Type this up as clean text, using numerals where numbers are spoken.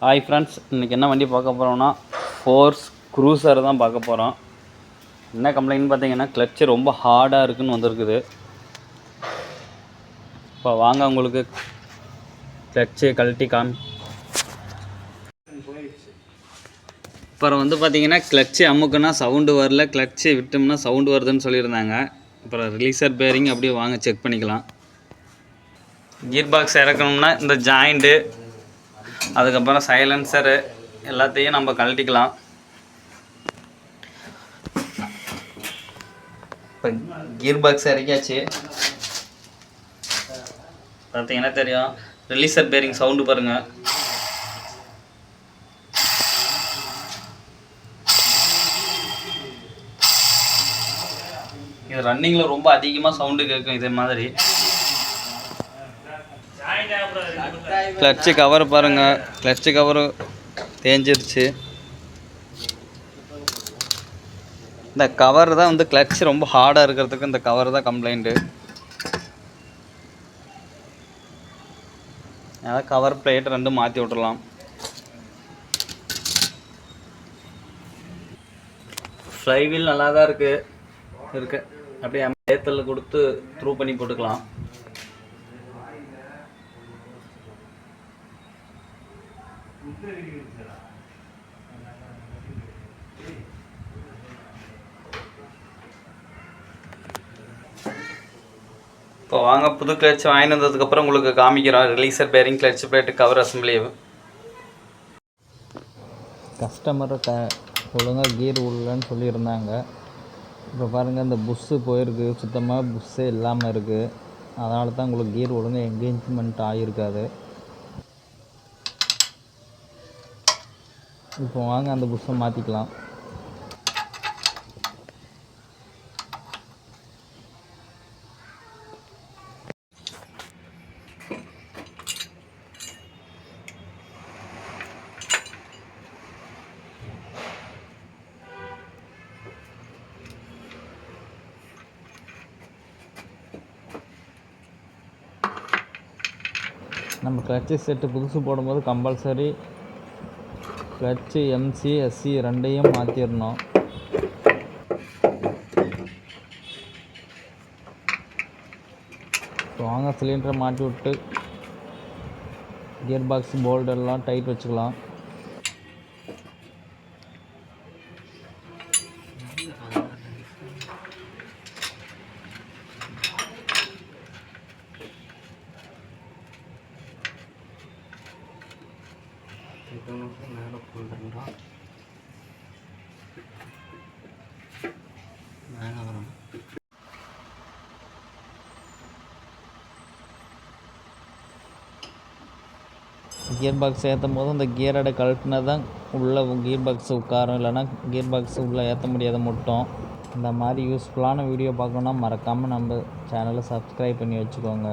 Hi friends, இன்றைக்கி என்ன வண்டி பார்க்க போகிறோம்னா ஃபோர்ஸ் க்ரூசர் தான் பார்க்க போகிறோம். என்ன கம்ப்ளைண்ட்னு பார்த்தீங்கன்னா கிளச்சு ரொம்ப ஹார்டாக இருக்குதுன்னு வந்திருக்குது. இப்போ வாங்க உங்களுக்கு கிளச்சு கழட்டி அப்புறம் பார்த்தீங்கன்னா கிளச்சு அமுக்குன்னா சவுண்டு வரல, கிளச்சு விட்டோம்னா சவுண்டு வருதுன்னு சொல்லியிருந்தாங்க. அப்புறம் ரிலீசர் பேரிங் அப்படியே வாங்க செக் பண்ணிக்கலாம். கீர் பாக்ஸ் இறக்கணும்னா இந்த ஜாயிண்ட்டு, அதுக்கப்புறம் சைலன்சரு எல்லாத்தையும் நம்ம கழட்டிக்கலாம். இப்போ கீர் பாக்ஸ் இறக்கியாச்சு. பார்த்தீங்கன்னா தெரியும், ரிலீசர் பேரிங் சவுண்டு பாருங்கள். இது ரன்னிங்கில் ரொம்ப அதிகமாக சவுண்டு கேட்கும். இதே மாதிரி கிளச்சு கவர் பாருங்கள், கிளச்சு கவரு தேஞ்சிருச்சு. இந்த கவர் தான் கிளச்சு ரொம்ப ஹார்டாக இருக்கிறதுக்கு இந்த கவர் தான் கம்ப்ளைண்ட்டு. அதாவது கவர் பிளேட் ரெண்டும் மாற்றி விட்டுடலாம். ஃப்ளைவீல் நல்லா தான் இருக்கு. அப்படியே ஏத்தல் கொடுத்து த்ரூ பண்ணி போட்டுக்கலாம். இப்போ வாங்க புது கிளச் வாங்கி வந்ததுக்கப்புறம் உங்களுக்கு காமிக்கிறோம். Releaser bearing, clutch plate, cover assembly. கஸ்டமரை ஒழுங்காக கீர் விடலன்னு சொல்லியிருந்தாங்க. இப்போ பாருங்கள், இந்த புஷ்ஷு போயிருக்கு, சுத்தமாக புஷ்ஷே இல்லாமல் இருக்குது. அதனால தான் உங்களுக்கு கீர் ஒழுங்காக என்கேஜ்மெண்ட் ஆகியிருக்காது. இப்போ வாங்க அந்த புஷ்ஷை மாற்றிக்கலாம். நம்ம கிளச்சு செட்டு புதுசு போடும்போது கம்பல்சரி கிளச்சு எம்சி, எஸ்சி ரெண்டையும் மாற்றிடணும். வாங்க சிலிண்டரை மாட்டி விட்டு கியர் பாக்ஸ் போல்டெல்லாம் டைட் வச்சுக்கலாம். மேலே போடுறோம், மேலே வரும். கியர் பாக்ஸ் ஏற்றும் போது இந்த கியரோட கழட்டினா தான் உள்ளே கியர் பாக்ஸ் உட்காரும், இல்லைன்னா கியர் பாக்ஸ் உள்ளே ஏற்ற முடியாத மட்டும். இந்த மாதிரி யூஸ்ஃபுல்லான வீடியோ பார்க்கணுன்னா மறக்காமல் நம்ம சேனலை சப்ஸ்கிரைப் பண்ணி வச்சுக்கோங்க.